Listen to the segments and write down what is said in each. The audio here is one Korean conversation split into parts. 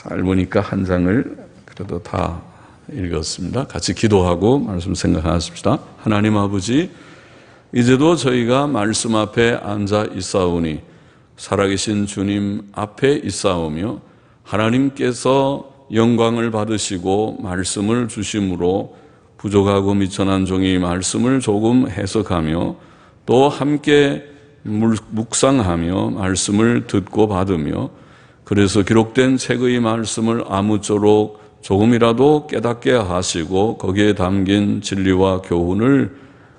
잘 보니까 한 장을 그래도 다 읽었습니다. 같이 기도하고 말씀 생각하십시다. 하나님 아버지, 이제도 저희가 말씀 앞에 앉아 있사오니 살아계신 주님 앞에 있사오며 하나님께서 영광을 받으시고 말씀을 주심으로 부족하고 미천한 종이 말씀을 조금 해석하며 또 함께 묵상하며 말씀을 듣고 받으며 그래서 기록된 책의 말씀을 아무쪼록 조금이라도 깨닫게 하시고 거기에 담긴 진리와 교훈을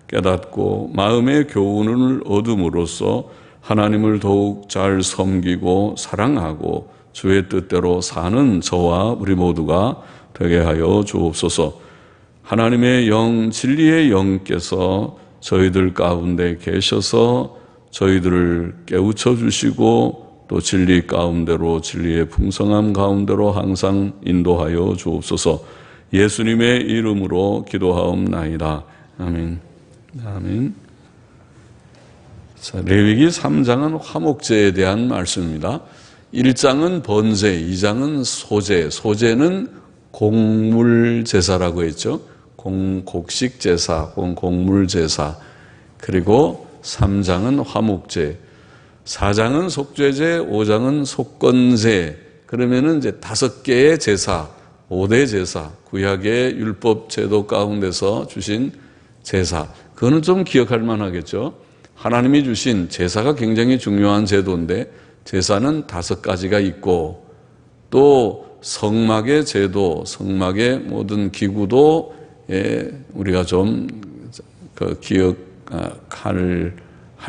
깨닫고 마음의 교훈을 얻음으로써 하나님을 더욱 잘 섬기고 사랑하고 주의 뜻대로 사는 저와 우리 모두가 되게 하여 주옵소서. 하나님의 영, 진리의 영께서 저희들 가운데 계셔서 저희들을 깨우쳐 주시고 또 진리 가운데로, 진리의 풍성함 가운데로 항상 인도하여 주옵소서. 예수님의 이름으로 기도하옵나이다. 아멘. 아멘. 자, 레위기 3장은 화목제에 대한 말씀입니다. 1장은 번제, 2장은 소제. 소제는 곡물제사라고 했죠. 곡식제사, 곡물제사. 그리고 3장은 화목제, 4장은 속죄제, 5장은 속건제. 그러면은 이제 5개의 제사, 5대 제사, 구약의 율법 제도 가운데서 주신 제사. 그거는 좀 기억할 만하겠죠. 하나님이 주신 제사가 굉장히 중요한 제도인데 제사는 5가지가 있고 또 성막의 제도, 성막의 모든 기구도 우리가 좀 기억할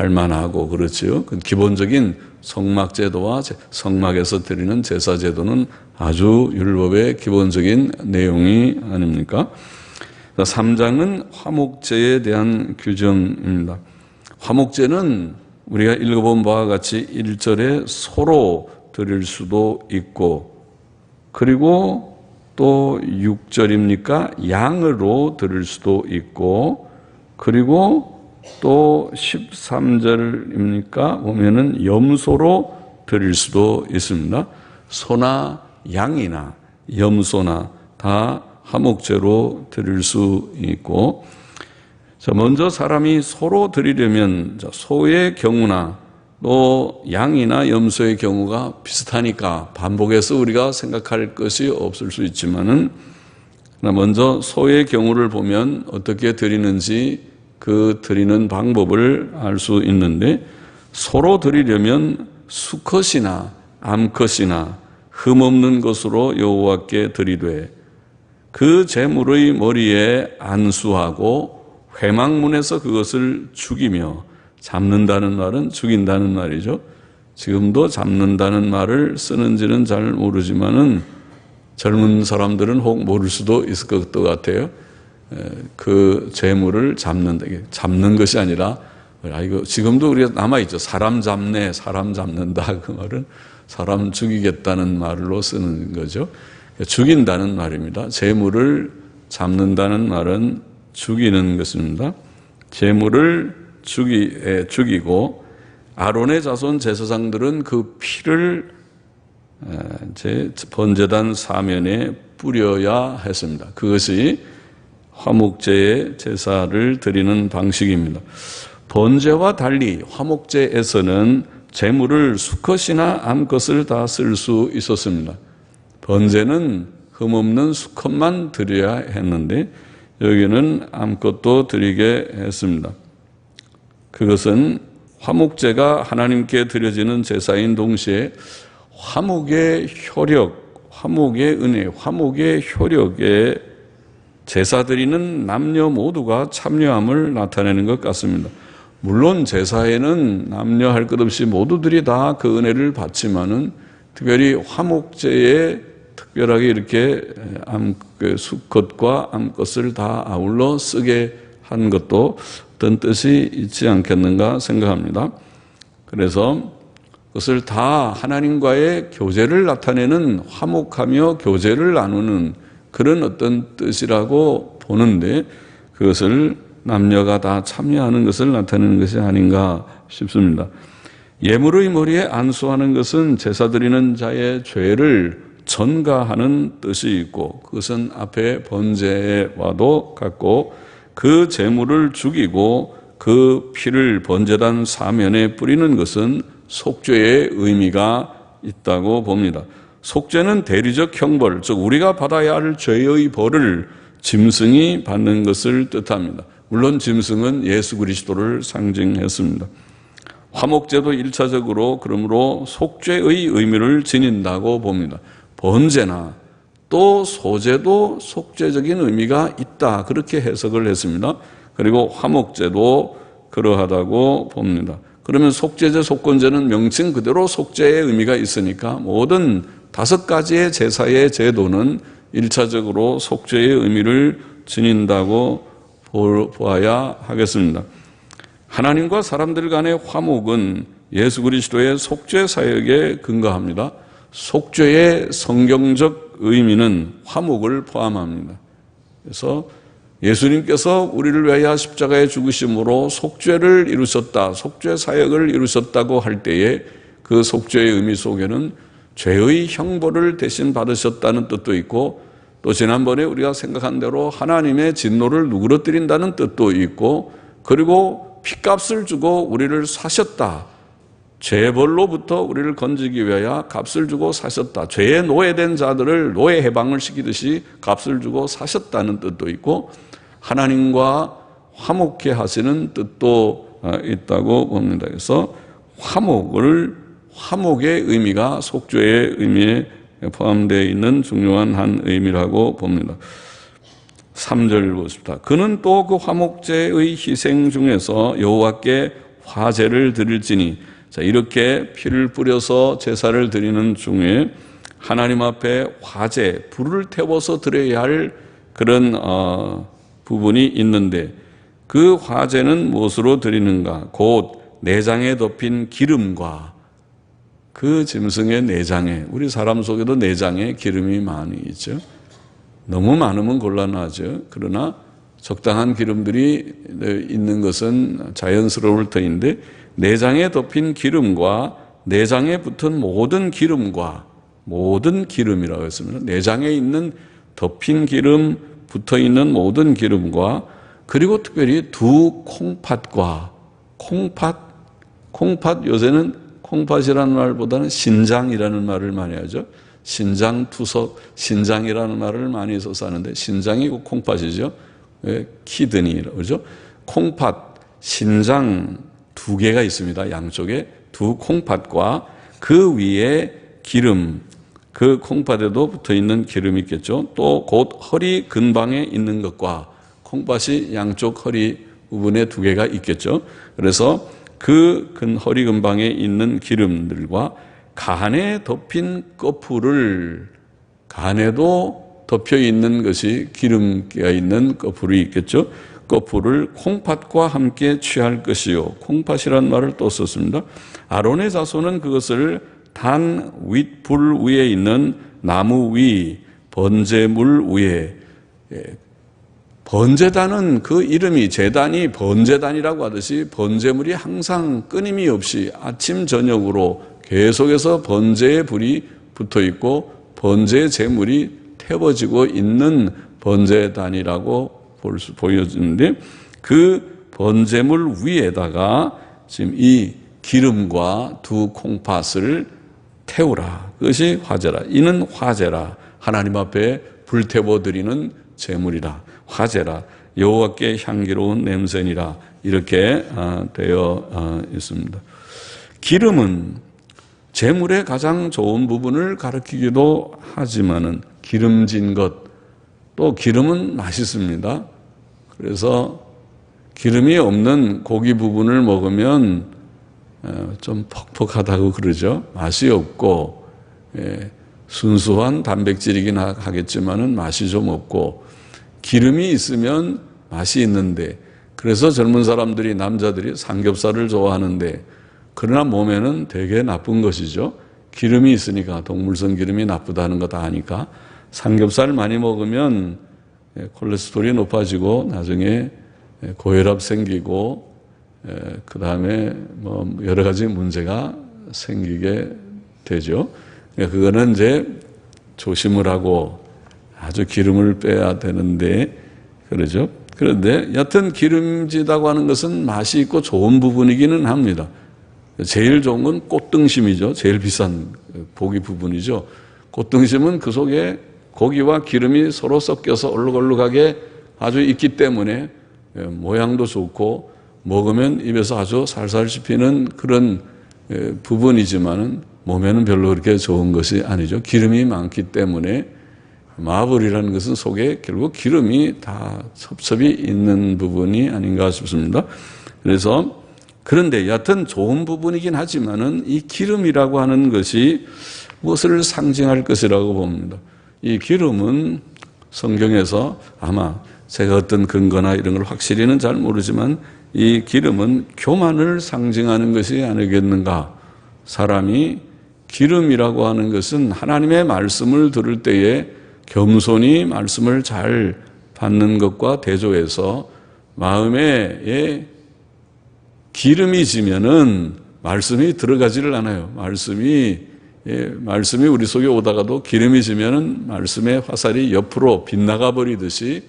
만하고 그렇지요. 기본적인 성막 제도와 성막에서 드리는 제사 제도는 아주 율법의 기본적인 내용이 아닙니까? 3장은 화목제에 대한 규정입니다. 화목제는 우리가 읽어본 바와 같이 1절에 소로 드릴 수도 있고 그리고 또 6절입니까? 양으로 드릴 수도 있고 그리고 또 13절입니까? 보면은 염소로 드릴 수도 있습니다. 소나 양이나 염소나 다 화목제로 드릴 수 있고 자, 먼저 사람이 소로 드리려면 소의 경우나 또 양이나 염소의 경우가 비슷하니까 반복해서 우리가 생각할 것이 없을 수 있지만은 먼저 소의 경우를 보면 어떻게 드리는지 그 드리는 방법을 알 수 있는데 소로 드리려면 수컷이나 암컷이나 흠없는 것으로 여호와께 드리되 그 제물의 머리에 안수하고 회막문에서 그것을 죽이며 잡는다는 말은 죽인다는 말이죠. 지금도 잡는다는 말을 쓰는지는 잘 모르지만은 젊은 사람들은 혹 모를 수도 있을 것 같아요. 그 재물을 잡는 것이 아니라 이거 지금도 우리가 남아있죠. 사람 잡네, 사람 잡는다. 그 말은 사람 죽이겠다는 말로 쓰는 거죠. 죽인다는 말입니다. 재물을 잡는다는 말은 죽이는 것입니다. 재물을 죽이고 아론의 자손 제사장들은 그 피를 번제단 사면에 뿌려야 했습니다. 그것이 화목제의 제사를 드리는 방식입니다. 번제와 달리 화목제에서는 재물을 수컷이나 암컷을 다 쓸 수 있었습니다. 번제는 흠없는 수컷만 드려야 했는데 여기는 암컷도 드리게 했습니다. 그것은 화목제가 하나님께 드려지는 제사인 동시에 화목의 효력, 화목의 은혜, 화목의 효력에 제사 드리는 남녀 모두가 참여함을 나타내는 것 같습니다. 물론 제사에는 남녀 할 것 없이 모두들이 다 그 은혜를 받지만은 특별히 화목제에 특별하게 이렇게 수컷과 암컷을 다 아울러 쓰게 한 것도 어떤 뜻이 있지 않겠는가 생각합니다. 그래서 그것을 다 하나님과의 교제를 나타내는 화목하며 교제를 나누는 그런 어떤 뜻이라고 보는데 그것을 남녀가 다 참여하는 것을 나타내는 것이 아닌가 싶습니다. 예물의 머리에 안수하는 것은 제사 드리는 자의 죄를 전가하는 뜻이 있고 그것은 앞에 번제와도 같고 그 제물을 죽이고 그 피를 번제단 사면에 뿌리는 것은 속죄의 의미가 있다고 봅니다. 속죄는 대리적 형벌, 즉 우리가 받아야 할 죄의 벌을 짐승이 받는 것을 뜻합니다. 물론 짐승은 예수 그리스도를 상징했습니다. 화목제도 1차적으로 그러므로 속죄의 의미를 지닌다고 봅니다. 번제나 또 소제도 속죄적인 의미가 있다, 그렇게 해석을 했습니다. 그리고 화목제도 그러하다고 봅니다. 그러면 속죄제, 속건제는 명칭 그대로 속죄의 의미가 있으니까 모든 5가지의 제사의 제도는 1차적으로 속죄의 의미를 지닌다고 보아야 하겠습니다. 하나님과 사람들 간의 화목은 예수 그리스도의 속죄 사역에 근거합니다. 속죄의 성경적 의미는 화목을 포함합니다. 그래서 예수님께서 우리를 위하여 십자가에 죽으심으로 속죄를 이루셨다, 속죄 사역을 이루셨다고 할 때에 그 속죄의 의미 속에는 죄의 형벌을 대신 받으셨다는 뜻도 있고, 또 지난번에 우리가 생각한 대로 하나님의 진노를 누그러뜨린다는 뜻도 있고, 그리고 핏값을 주고 우리를 사셨다, 죄벌로부터 우리를 건지기 위하여 값을 주고 사셨다, 죄에 노예된 자들을 노예 해방을 시키듯이 값을 주고 사셨다는 뜻도 있고, 하나님과 화목케 하시는 뜻도 있다고 봅니다. 그래서 화목의 의미가 속죄의 의미에 포함되어 있는 중요한 한 의미라고 봅니다. 3절 보십시다. 그는 또 그 화목제의 희생 중에서 여호와께 화제를 드릴지니, 자, 이렇게 피를 뿌려서 제사를 드리는 중에 하나님 앞에 화제, 불을 태워서 드려야 할 그런 부분이 있는데, 그 화제는 무엇으로 드리는가? 곧 내장에 덮인 기름과 그 짐승의 내장에, 우리 사람 속에도 내장에 기름이 많이 있죠. 너무 많으면 곤란하죠. 그러나 적당한 기름들이 있는 것은 자연스러울 터인데, 내장에 덮인 기름과 내장에 붙은 모든 기름과, 모든 기름이라고 했습니다. 내장에 있는 덮인 기름, 붙어있는 모든 기름과, 그리고 특별히 두 콩팥과, 콩팥, 요새는 콩팥이라는 말보다는 신장이라는 말을 많이 하죠. 신장투석, 신장이라는 말을 많이 써서 하는데, 신장이고 콩팥이죠. 키드니라고 그러죠. 콩팥, 신장 2개가 있습니다. 양쪽에 두 콩팥과 그 위에 기름, 그 콩팥에도 붙어있는 기름이 있겠죠. 또 곧 허리 근방에 있는 것과, 콩팥이 양쪽 허리 부분에 2개가 있겠죠. 그래서 그 허리 근방에 있는 기름들과 간에 덮인 거풀을, 간에도 덮여 있는 것이 기름기가 있는 거풀이 있겠죠. 거풀을 콩팥과 함께 취할 것이요. 콩팥이란 말을 또 썼습니다. 아론의 자손은 그것을 단 윗불 위에 있는 나무 위 번제물 위에, 번제단은 그 이름이, 제단이 번제단이라고 하듯이 번제물이 항상 끊임이 없이 아침 저녁으로 계속해서 번제의 불이 붙어 있고 번제의 제물이 태워지고 있는 번제단이라고 보여지는데, 그 번제물 위에다가 지금 이 기름과 두 콩팥을 태우라. 그것이 화제라. 이는 화제라. 하나님 앞에 불태워 드리는 제물이라. 화제라. 여호와께 향기로운 냄새니라. 이렇게 되어 있습니다. 기름은 제물의 가장 좋은 부분을 가리키기도 하지만은 기름진 것, 또 기름은 맛있습니다. 그래서 기름이 없는 고기 부분을 먹으면 좀 퍽퍽하다고 그러죠. 맛이 없고, 순수한 단백질이긴 하겠지만은 맛이 좀 없고, 기름이 있으면 맛이 있는데, 그래서 젊은 사람들이, 남자들이 삼겹살을 좋아하는데, 그러나 몸에는 되게 나쁜 것이죠. 기름이 있으니까, 동물성 기름이 나쁘다는 거 다 아니까. 삼겹살 많이 먹으면 콜레스테롤이 높아지고 나중에 고혈압 생기고, 그 다음에 뭐 여러 가지 문제가 생기게 되죠. 그거는 이제 조심을 하고 아주 기름을 빼야 되는데, 그러죠. 그런데 여튼 기름지다고 하는 것은 맛이 있고 좋은 부분이기는 합니다. 제일 좋은 건 꽃등심이죠. 제일 비싼 고기 부분이죠. 꽃등심은 그 속에 고기와 기름이 서로 섞여서 얼룩얼룩하게 아주 있기 때문에 모양도 좋고 먹으면 입에서 아주 살살 씹히는 그런 부분이지만은 몸에는 별로 그렇게 좋은 것이 아니죠. 기름이 많기 때문에 마블이라는 것은 속에 결국 기름이 다 섭섭이 있는 부분이 아닌가 싶습니다. 그래서 그런데 여하튼 좋은 부분이긴 하지만은 이 기름이라고 하는 것이 무엇을 상징할 것이라고 봅니다. 이 기름은 성경에서 아마 제가 어떤 근거나 이런 걸 확실히는 잘 모르지만 이 기름은 교만을 상징하는 것이 아니겠는가. 사람이 기름이라고 하는 것은 하나님의 말씀을 들을 때에 겸손히 말씀을 잘 받는 것과 대조해서 마음에 기름이 지면은 말씀이 들어가지를 않아요. 말씀이 우리 속에 오다가도 기름이 지면은 말씀의 화살이 옆으로 빗나가 버리듯이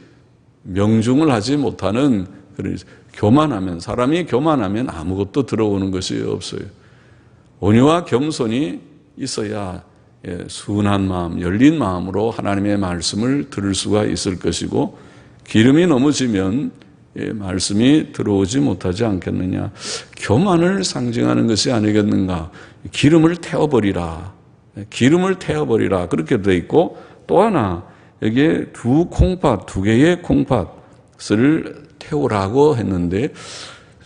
명중을 하지 못하는 그런 교만하면, 사람이 교만하면 아무것도 들어오는 것이 없어요. 온유와 겸손이 있어야 순한 마음, 열린 마음으로 하나님의 말씀을 들을 수가 있을 것이고, 기름이 넘어지면 말씀이 들어오지 못하지 않겠느냐. 교만을 상징하는 것이 아니겠는가. 기름을 태워버리라. 기름을 태워버리라. 그렇게 되어 있고, 또 하나 여기에 두 개의 콩팥을 태우라고 했는데,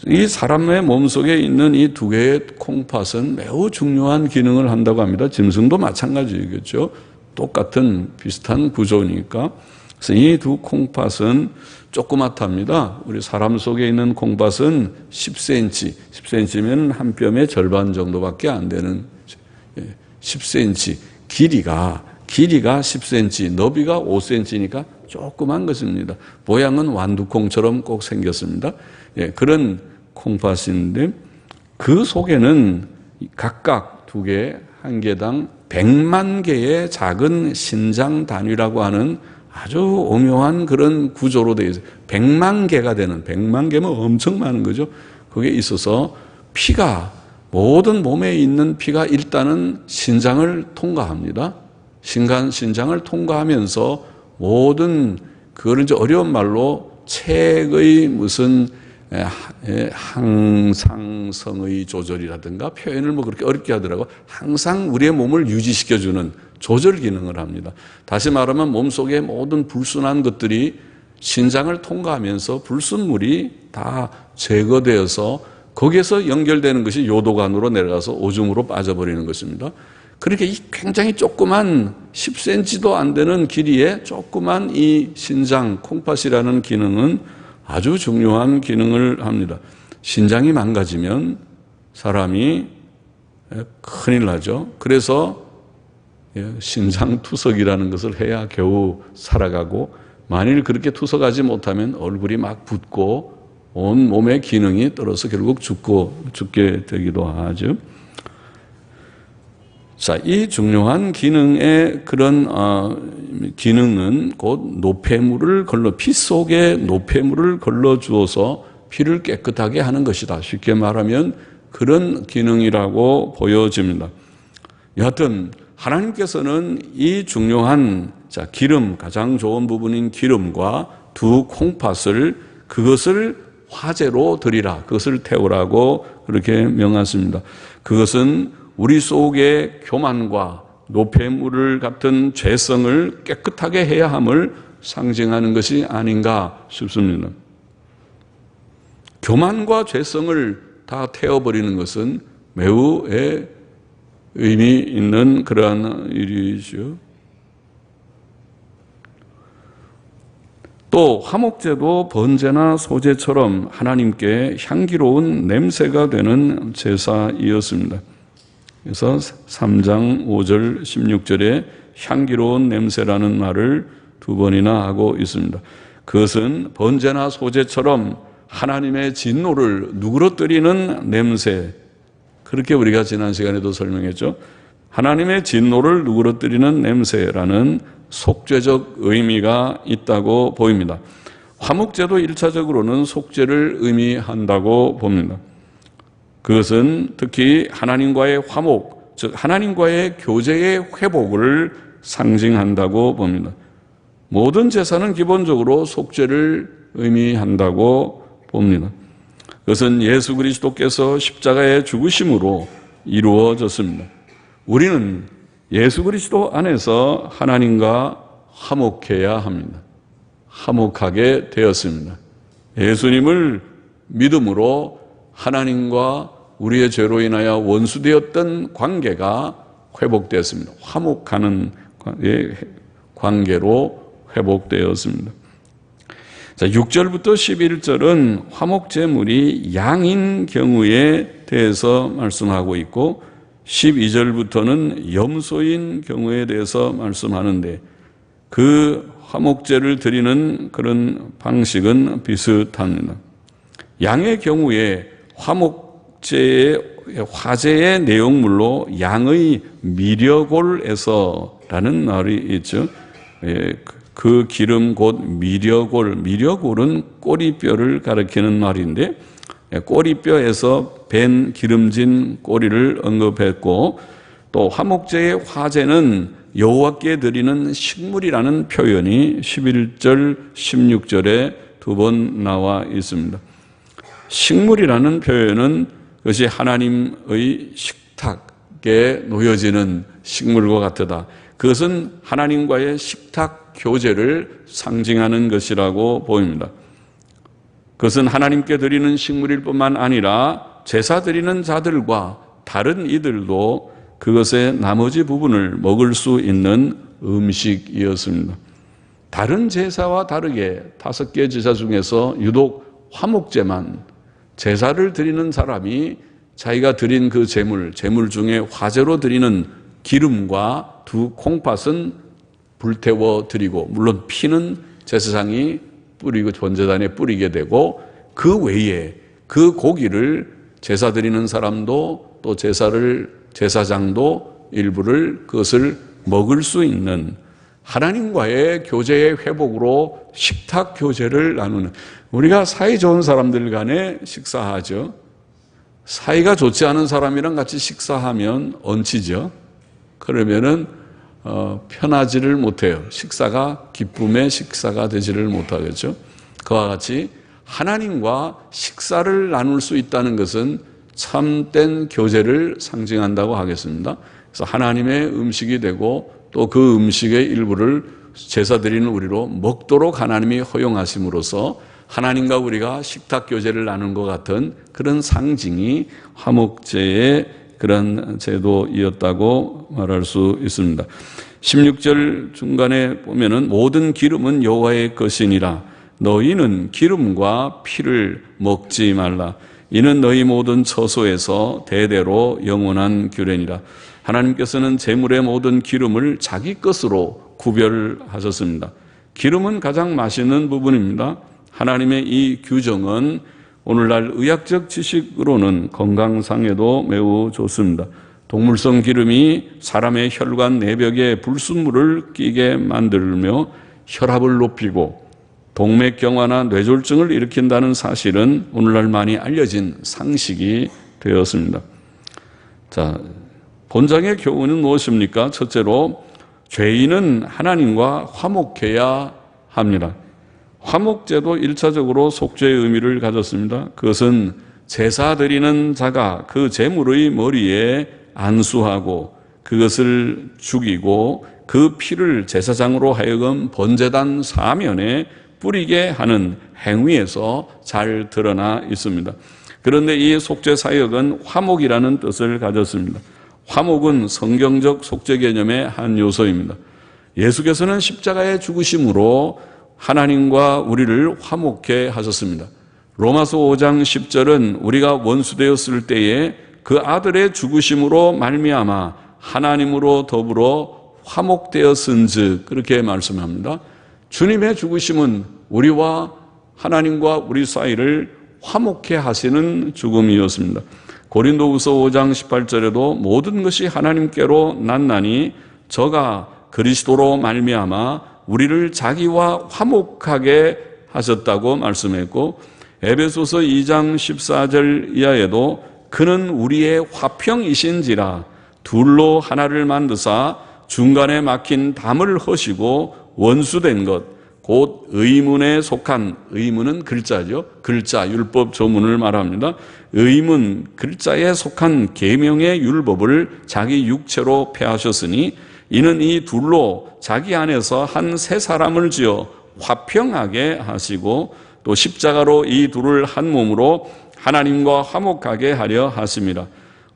이 사람의 몸속에 있는 이 두 개의 콩팥은 매우 중요한 기능을 한다고 합니다. 짐승도 마찬가지겠죠. 똑같은 비슷한 구조니까. 그래서 이 두 콩팥은 조그맣답니다. 우리 사람 속에 있는 콩팥은 10cm, 10cm면 한 뼘의 절반 정도밖에 안 되는 10cm, 길이가 10cm, 너비가 5cm니까 조그만 것입니다. 모양은 완두콩처럼 꼭 생겼습니다. 그런 콩팥인데 그 속에는 각각 두 개, 한 개당 100만 개의 작은 신장 단위라고 하는 아주 오묘한 그런 구조로 되어 있어요. 100만 개가 되는, 100만 개면 엄청 많은 거죠. 그게 있어서 피가, 모든 몸에 있는 피가 일단은 신장을 통과합니다. 신장을 통과하면서 모든, 그걸 이제 어려운 말로 책의 무슨 항상성의 조절이라든가 표현을 뭐 그렇게 어렵게 하더라고. 항상 우리의 몸을 유지시켜주는 조절 기능을 합니다. 다시 말하면 몸속의 모든 불순한 것들이 신장을 통과하면서 불순물이 다 제거되어서 거기에서 연결되는 것이 요도관으로 내려가서 오줌으로 빠져버리는 것입니다. 그렇게 이 굉장히 조그만 10cm도 안 되는 길이의 조그만 이 신장, 콩팥이라는 기능은 아주 중요한 기능을 합니다. 신장이 망가지면 사람이 큰일 나죠. 그래서 신장투석이라는 것을 해야 겨우 살아가고, 만일 그렇게 투석하지 못하면 얼굴이 막 붓고 온 몸의 기능이 떨어져 결국 죽게 되기도 하죠. 자, 이 중요한 기능의 그런 기능은 곧 노폐물을 피 속에 노폐물을 걸러 주어서 피를 깨끗하게 하는 것이다. 쉽게 말하면 그런 기능이라고 보여집니다. 여하튼 하나님께서는 이 중요한 기름, 가장 좋은 부분인 기름과 두 콩팥을, 그것을 화제로 드리라, 그것을 태우라고 그렇게 명하십니다. 그것은 우리 속의 교만과 노폐물을 같은 죄성을 깨끗하게 해야 함을 상징하는 것이 아닌가 싶습니다. 교만과 죄성을 다 태워버리는 것은 매우 의미 있는 그러한 일이죠. 또 화목제도 번제나 소제처럼 하나님께 향기로운 냄새가 되는 제사이었습니다. 그래서 3장 5절 16절에 향기로운 냄새라는 말을 두 번이나 하고 있습니다. 그것은 번제나 소제처럼 하나님의 진노를 누그러뜨리는 냄새, 그렇게 우리가 지난 시간에도 설명했죠. 하나님의 진노를 누그러뜨리는 냄새라는 속죄적 의미가 있다고 보입니다. 화목제도 1차적으로는 속죄를 의미한다고 봅니다. 그것은 특히 하나님과의 화목, 즉 하나님과의 교제의 회복을 상징한다고 봅니다. 모든 제사는 기본적으로 속죄를 의미한다고 봅니다. 그것은 예수 그리스도께서 십자가의 죽으심으로 이루어졌습니다. 우리는 예수 그리스도 안에서 하나님과 화목해야 합니다. 화목하게 되었습니다. 예수님을 믿음으로 하나님과 우리의 죄로 인하여 원수되었던 관계가 회복되었습니다. 화목하는 관계로 회복되었습니다. 자, 6절부터 11절은 화목제물이 양인 경우에 대해서 말씀하고 있고 12절부터는 염소인 경우에 대해서 말씀하는데 그 화목제를 드리는 그런 방식은 비슷합니다. 양의 경우에 화목제의 화제의 내용물로 양의 미려골에서라는 말이 있죠. 그 기름 곧 미려골, 미려골은 꼬리뼈를 가리키는 말인데 꼬리뼈에서 밴 기름진 꼬리를 언급했고 또 화목제의 화제는 여호와께 드리는 식물이라는 표현이 11절, 16절에 두 번 나와 있습니다. 식물이라는 표현은 그것이 하나님의 식탁에 놓여지는 식물과 같다. 그것은 하나님과의 식탁 교제를 상징하는 것이라고 보입니다. 그것은 하나님께 드리는 식물일 뿐만 아니라 제사 드리는 자들과 다른 이들도 그것의 나머지 부분을 먹을 수 있는 음식이었습니다. 다른 제사와 다르게 5개 제사 중에서 유독 화목제만 제사를 드리는 사람이 자기가 드린 그 제물 중에 화제로 드리는 기름과 두 콩팥은 불태워 드리고, 물론 피는 제사장이 뿌리고 번제단에 뿌리게 되고, 그 외에 그 고기를 제사 드리는 사람도 또 제사장도 일부를 그것을 먹을 수 있는 하나님과의 교제의 회복으로 식탁 교제를 나누는, 우리가 사이 좋은 사람들 간에 식사하죠. 사이가 좋지 않은 사람이랑 같이 식사하면 얹히죠. 그러면은 편하지를 못해요. 식사가 기쁨의 식사가 되지를 못하겠죠. 그와 같이 하나님과 식사를 나눌 수 있다는 것은 참된 교제를 상징한다고 하겠습니다. 그래서 하나님의 음식이 되고 또 그 음식의 일부를 제사 드리는 우리로 먹도록 하나님이 허용하심으로써 하나님과 우리가 식탁 교제를 나눈 것 같은 그런 상징이 화목제의 그런 제도이었다고 말할 수 있습니다. 16절 중간에 보면은 모든 기름은 여호와의 것이니라. 너희는 기름과 피를 먹지 말라. 이는 너희 모든 처소에서 대대로 영원한 규례니라. 하나님께서는 제물의 모든 기름을 자기 것으로 구별하셨습니다. 기름은 가장 맛있는 부분입니다. 하나님의 이 규정은 오늘날 의학적 지식으로는 건강상에도 매우 좋습니다. 동물성 기름이 사람의 혈관 내벽에 불순물을 끼게 만들며 혈압을 높이고 동맥경화나 뇌졸중을 일으킨다는 사실은 오늘날 많이 알려진 상식이 되었습니다. 자, 본장의 교훈은 무엇입니까? 첫째로 죄인은 하나님과 화목해야 합니다. 화목제도 1차적으로 속죄의 의미를 가졌습니다. 그것은 제사 드리는 자가 그 제물의 머리에 안수하고 그것을 죽이고 그 피를 제사장으로 하여금 번제단 사면에 뿌리게 하는 행위에서 잘 드러나 있습니다. 그런데 이 속죄 사역은 화목이라는 뜻을 가졌습니다. 화목은 성경적 속죄 개념의 한 요소입니다. 예수께서는 십자가의 죽으심으로 하나님과 우리를 화목케 하셨습니다. 로마서 5장 10절은 우리가 원수되었을 때에 그 아들의 죽으심으로 말미암아 하나님으로 더불어 화목되었은즉 그렇게 말씀합니다. 주님의 죽으심은 우리와 하나님과 우리 사이를 화목케 하시는 죽음이었습니다. 고린도후서 5장 18절에도 모든 것이 하나님께로 났나니 저가 그리스도로 말미암아 우리를 자기와 화목하게 하셨다고 말씀했고, 에베소서 2장 14절 이하에도 그는 우리의 화평이신지라 둘로 하나를 만드사 중간에 막힌 담을 허시고 원수된 것 곧 의문에 속한, 의문은 글자죠. 글자, 율법 조문을 말합니다. 의문, 글자에 속한 계명의 율법을 자기 육체로 폐하셨으니 이는 이 둘로 자기 안에서 한 새 사람을 지어 화평하게 하시고 또 십자가로 이 둘을 한 몸으로 하나님과 화목하게 하려 하십니다.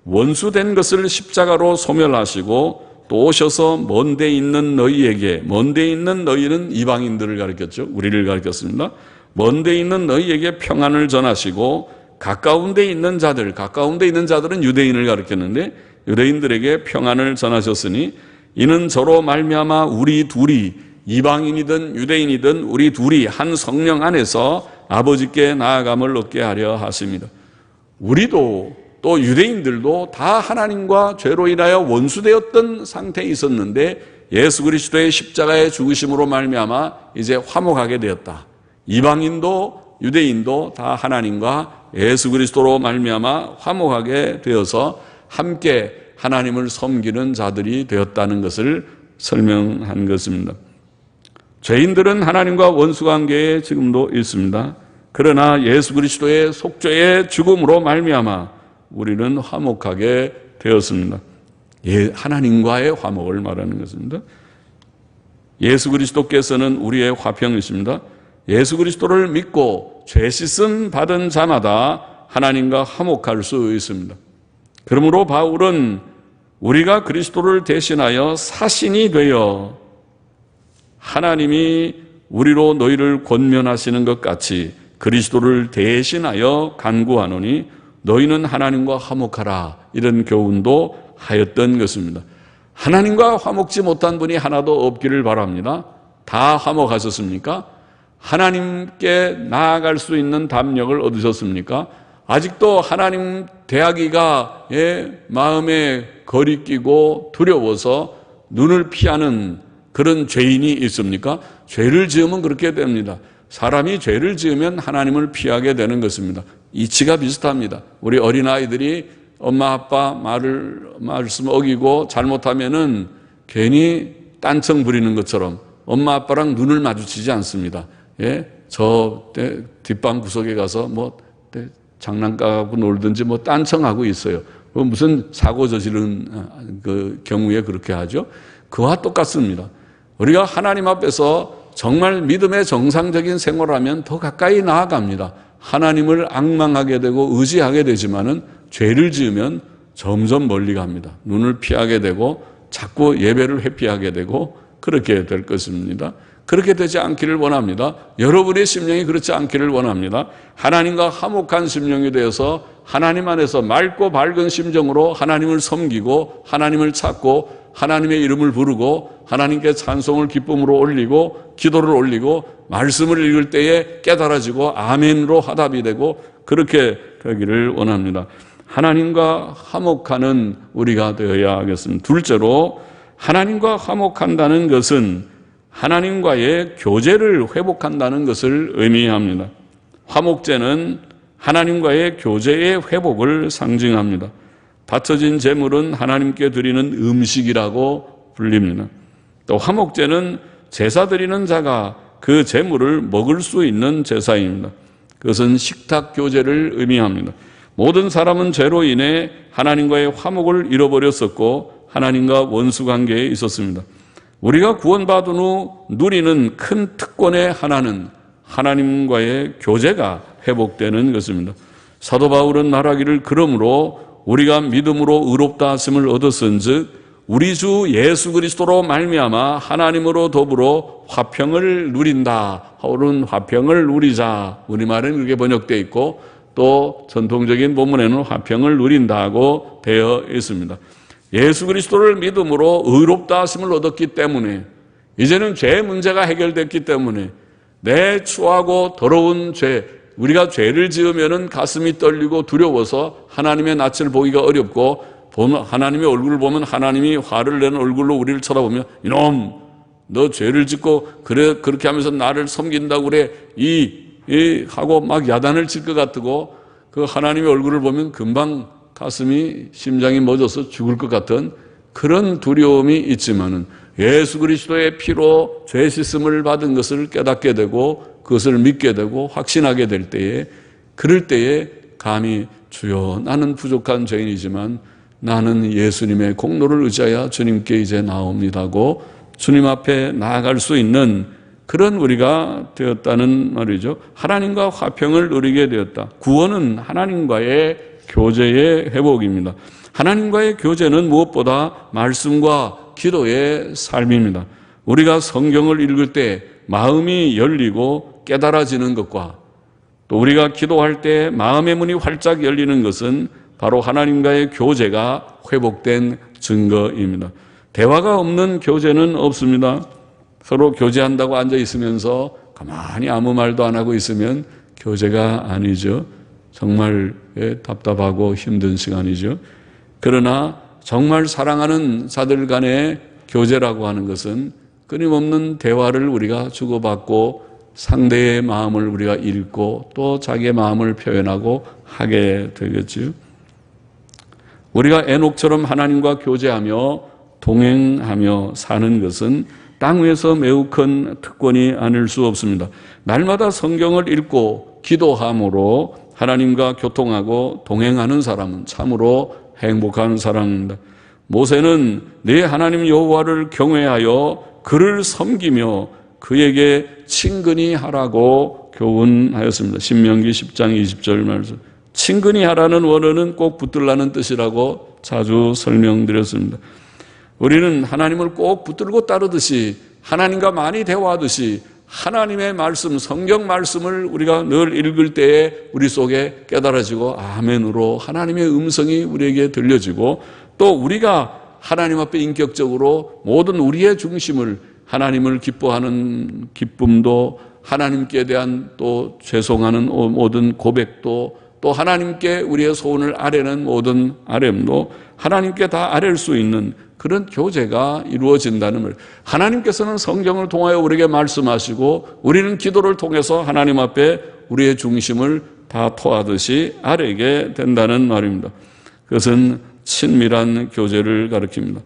원수된 것을 십자가로 소멸하시고 또 오셔서 먼데 있는 너희에게, 먼데 있는 너희는 이방인들을 가리켰죠. 우리를 가리켰습니다. 먼데 있는 너희에게 평안을 전하시고 가까운 데 있는 자들, 가까운 데 있는 자들은 유대인을 가리켰는데 유대인들에게 평안을 전하셨으니 이는 저로 말미암아 우리 둘이 이방인이든 유대인이든 우리 둘이 한 성령 안에서 아버지께 나아감을 얻게 하려 하십니다. 우리도 또 유대인들도 다 하나님과 죄로 인하여 원수되었던 상태에 있었는데 예수 그리스도의 십자가의 죽으심으로 말미암아 이제 화목하게 되었다. 이방인도 유대인도 다 하나님과 예수 그리스도로 말미암아 화목하게 되어서 함께 하나님을 섬기는 자들이 되었다는 것을 설명한 것입니다. 죄인들은 하나님과 원수관계에 지금도 있습니다. 그러나 예수 그리스도의 속죄의 죽음으로 말미암아 우리는 화목하게 되었습니다. 하나님과의 화목을 말하는 것입니다. 예수 그리스도께서는 우리의 화평이십니다. 예수 그리스도를 믿고 죄 씻음 받은 자마다 하나님과 화목할 수 있습니다. 그러므로 바울은 우리가 그리스도를 대신하여 사신이 되어 하나님이 우리로 너희를 권면하시는 것 같이 그리스도를 대신하여 간구하노니 너희는 하나님과 화목하라, 이런 교훈도 하였던 것입니다. 하나님과 화목지 못한 분이 하나도 없기를 바랍니다. 다 화목하셨습니까? 하나님께 나아갈 수 있는 담력을 얻으셨습니까? 아직도 하나님 대하기가 마음에 거리끼고 두려워서 눈을 피하는 그런 죄인이 있습니까? 죄를 지으면 그렇게 됩니다. 사람이 죄를 지으면 하나님을 피하게 되는 것입니다. 이치가 비슷합니다. 우리 어린아이들이 엄마 아빠 말씀 어기고 잘못하면은 괜히 딴청 부리는 것처럼 엄마 아빠랑 눈을 마주치지 않습니다. 저 뒷방 구석에 가서 장난감하고 놀든지 딴청하고 있어요. 무슨 사고 저지른 그 경우에 그렇게 하죠. 그와 똑같습니다. 우리가 하나님 앞에서 정말 믿음의 정상적인 생활을 하면 더 가까이 나아갑니다. 하나님을 앙망하게 되고 의지하게 되지만은 죄를 지으면 점점 멀리 갑니다. 눈을 피하게 되고 자꾸 예배를 회피하게 되고 그렇게 될 것입니다. 그렇게 되지 않기를 원합니다. 여러분의 심령이 그렇지 않기를 원합니다. 하나님과 화목한 심령이 되어서 하나님 안에서 맑고 밝은 심정으로 하나님을 섬기고 하나님을 찾고 하나님의 이름을 부르고 하나님께 찬송을 기쁨으로 올리고 기도를 올리고 말씀을 읽을 때에 깨달아지고 아멘으로 화답이 되고 그렇게 되기를 원합니다. 하나님과 화목하는 우리가 되어야 하겠습니다. 둘째로 하나님과 화목한다는 것은 하나님과의 교제를 회복한다는 것을 의미합니다. 화목제는 하나님과의 교제의 회복을 상징합니다. 바쳐진 제물은 하나님께 드리는 음식이라고 불립니다. 또 화목제는 제사 드리는 자가 그 제물을 먹을 수 있는 제사입니다. 그것은 식탁 교제를 의미합니다. 모든 사람은 죄로 인해 하나님과의 화목을 잃어버렸었고 하나님과 원수 관계에 있었습니다. 우리가 구원받은 후 누리는 큰 특권의 하나는 하나님과의 교제가 회복되는 것입니다. 사도 바울은 말하기를 그러므로 우리가 믿음으로 의롭다 하심을 얻었은즉 우리 주 예수 그리스도로 말미암아 하나님으로 더불어 화평을 누린다. 바울은 화평을 누리자. 우리말은 그렇게 번역되어 있고 또 전통적인 본문에는 화평을 누린다고 되어 있습니다. 예수 그리스도를 믿음으로 의롭다 하심을 얻었기 때문에 이제는 죄 문제가 해결됐기 때문에 내 추하고 더러운 죄, 우리가 죄를 지으면은 가슴이 떨리고 두려워서 하나님의 낯을 보기가 어렵고 하나님의 얼굴을 보면 하나님이 화를 내는 얼굴로 우리를 쳐다보면 이놈 너 죄를 짓고 그렇게 하면서 나를 섬긴다고 그래 하고 막 야단을 칠 것 같고 그 하나님의 얼굴을 보면 금방 가슴이 심장이 멎어서 죽을 것 같은 그런 두려움이 있지만은 예수 그리스도의 피로 죄 씻음을 받은 것을 깨닫게 되고 그것을 믿게 되고 확신하게 될 때에 그럴 때에 감히 주여 나는 부족한 죄인이지만 나는 예수님의 공로를 의지하여 주님께 이제 나옵니다고 주님 앞에 나아갈 수 있는 그런 우리가 되었다는 말이죠. 하나님과 화평을 누리게 되었다. 구원은 하나님과의 교제의 회복입니다. 하나님과의 교제는 무엇보다 말씀과 기도의 삶입니다. 우리가 성경을 읽을 때 마음이 열리고 깨달아지는 것과 또 우리가 기도할 때 마음의 문이 활짝 열리는 것은 바로 하나님과의 교제가 회복된 증거입니다. 대화가 없는 교제는 없습니다. 서로 교제한다고 앉아 있으면서 가만히 아무 말도 안 하고 있으면 교제가 아니죠. 정말 답답하고 힘든 시간이죠. 그러나 정말 사랑하는 자들 간의 교제라고 하는 것은 끊임없는 대화를 우리가 주고받고 상대의 마음을 우리가 읽고 또 자기의 마음을 표현하고 하게 되겠죠. 우리가 에녹처럼 하나님과 교제하며 동행하며 사는 것은 땅 위에서 매우 큰 특권이 아닐 수 없습니다. 날마다 성경을 읽고 기도함으로 하나님과 교통하고 동행하는 사람은 참으로 행복한 사람입니다. 모세는 네 하나님 여호와를 경외하여 그를 섬기며 그에게 친근히 하라고 교훈하였습니다. 신명기 10장 20절 말씀. 친근히 하라는 원어는 꼭 붙들라는 뜻이라고 자주 설명드렸습니다. 우리는 하나님을 꼭 붙들고 따르듯이 하나님과 많이 대화하듯이 하나님의 말씀, 성경 말씀을 우리가 늘 읽을 때에 우리 속에 깨달아지고 아멘으로 하나님의 음성이 우리에게 들려지고 또 우리가 하나님 앞에 인격적으로 모든 우리의 중심을 하나님을 기뻐하는 기쁨도 하나님께 대한 또 죄송하는 모든 고백도 또 하나님께 우리의 소원을 아뢰는 모든 아뢰음도 하나님께 다 아뢰일 수 있는 그런 교제가 이루어진다는 말. 하나님께서는 성경을 통하여 우리에게 말씀하시고 우리는 기도를 통해서 하나님 앞에 우리의 중심을 다 토하듯이 아뢰게 된다는 말입니다. 그것은 친밀한 교제를 가리킵니다.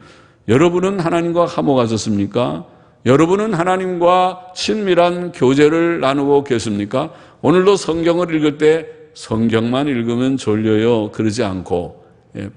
여러분은 하나님과 화목하셨습니까? 여러분은 하나님과 친밀한 교제를 나누고 계십니까? 오늘도 성경을 읽을 때 성경만 읽으면 졸려요. 그러지 않고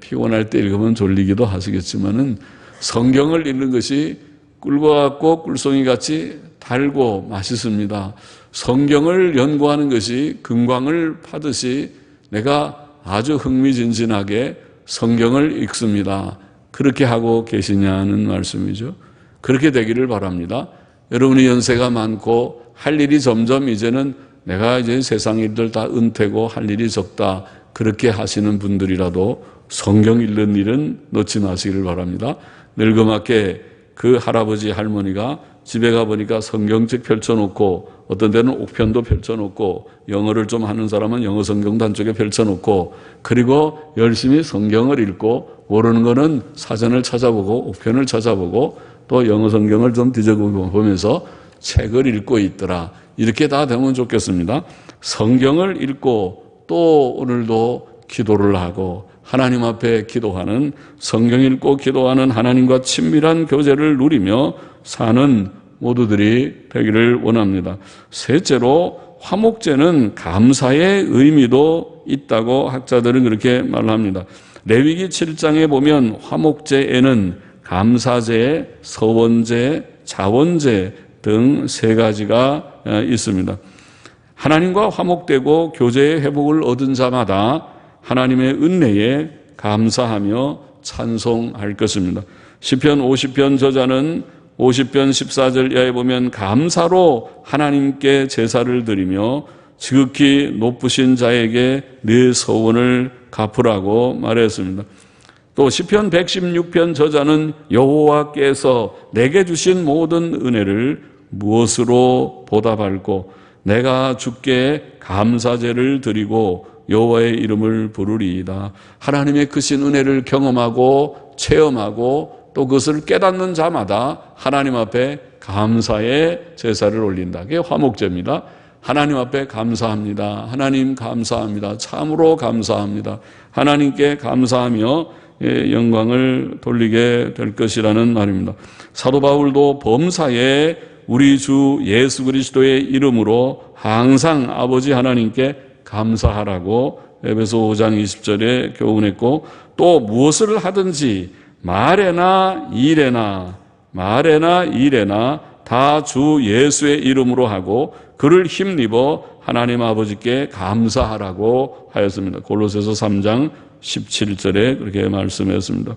피곤할 때 읽으면 졸리기도 하시겠지만은 성경을 읽는 것이 꿀과 같고 꿀송이 같이 달고 맛있습니다. 성경을 연구하는 것이 금광을 파듯이 내가 아주 흥미진진하게 성경을 읽습니다. 그렇게 하고 계시냐는 말씀이죠. 그렇게 되기를 바랍니다. 여러분이 연세가 많고 할 일이 점점 이제는 내가 이제 세상 일들 다 은퇴고 할 일이 적다. 그렇게 하시는 분들이라도 성경 읽는 일은 놓지 마시기를 바랍니다. 늙음하게 그 할아버지 할머니가 집에 가보니까 성경책 펼쳐놓고 어떤 데는 옥편도 펼쳐놓고 영어를 좀 하는 사람은 영어 성경도 한쪽에 펼쳐놓고 그리고 열심히 성경을 읽고 모르는 거는 사전을 찾아보고 옥편을 찾아보고 또 영어 성경을 좀 뒤져보면서 책을 읽고 있더라. 이렇게 다 되면 좋겠습니다. 성경을 읽고 또 오늘도 기도를 하고 하나님 앞에 기도하는 성경 읽고 기도하는 하나님과 친밀한 교제를 누리며 사는 모두들이 되기를 원합니다. 셋째로 화목제는 감사의 의미도 있다고 학자들은 그렇게 말합니다. 레위기 7장에 보면 화목제에는 감사제, 서원제, 자원제 등 세 가지가 있습니다. 하나님과 화목되고 교제의 회복을 얻은 자마다 하나님의 은혜에 감사하며 찬송할 것입니다. 시편 50편 저자는 50편 14절 이하에 보면 감사로 하나님께 제사를 드리며 지극히 높으신 자에게 네 서원을 갚으라고 말했습니다. 또 시편 116편 저자는 여호와께서 내게 주신 모든 은혜를 무엇으로 보답할꼬 내가 주께 감사제를 드리고 여호와의 이름을 부르리이다. 하나님의 크신 은혜를 경험하고 체험하고 또 그것을 깨닫는 자마다 하나님 앞에 감사의 제사를 올린다. 그게 화목제입니다. 하나님 앞에 감사합니다. 하나님 감사합니다. 참으로 감사합니다. 하나님께 감사하며 영광을 돌리게 될 것이라는 말입니다. 사도 바울도 범사에 우리 주 예수 그리스도의 이름으로 항상 아버지 하나님께 감사하라고 에베소 5장 20절에 교훈했고, 또 무엇을 하든지 말에나 일에나 다 주 예수의 이름으로 하고 그를 힘입어 하나님 아버지께 감사하라고 하였습니다. 골로새서 3장 17절에 그렇게 말씀했습니다.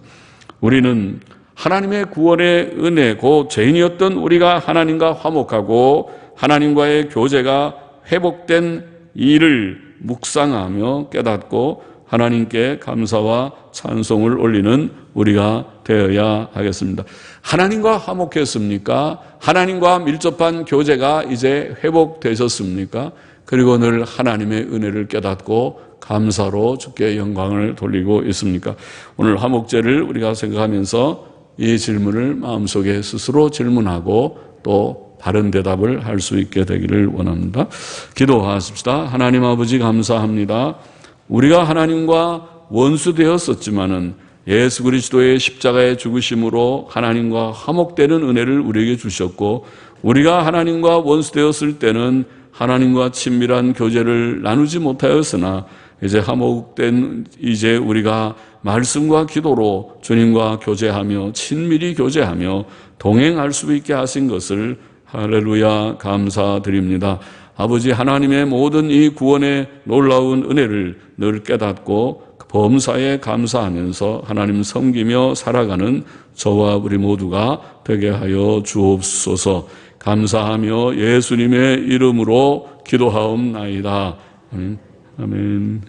우리는 하나님의 구원의 은혜, 곧 죄인이었던 우리가 하나님과 화목하고 하나님과의 교제가 회복된 일을 묵상하며 깨닫고 하나님께 감사와 찬송을 올리는 우리가 되어야 하겠습니다. 하나님과 화목했습니까? 하나님과 밀접한 교제가 이제 회복되셨습니까? 그리고 늘 하나님의 은혜를 깨닫고 감사로 주께 영광을 돌리고 있습니까? 오늘 화목제를 우리가 생각하면서 이 질문을 마음속에 스스로 질문하고 또 바른 대답을 할 수 있게 되기를 원합니다. 기도하십시다. 하나님 아버지 감사합니다. 우리가 하나님과 원수되었었지만은 예수 그리스도의 십자가의 죽으심으로 하나님과 화목되는 은혜를 우리에게 주셨고, 우리가 하나님과 원수되었을 때는 하나님과 친밀한 교제를 나누지 못하였으나 이제 화목된 이제 우리가 말씀과 기도로 주님과 교제하며 친밀히 교제하며 동행할 수 있게 하신 것을 할렐루야 감사드립니다. 아버지 하나님의 모든 이 구원의 놀라운 은혜를 늘 깨닫고 범사에 감사하면서 하나님 섬기며 살아가는 저와 우리 모두가 되게 하여 주옵소서. 감사하며 예수님의 이름으로 기도하옵나이다. 아멘.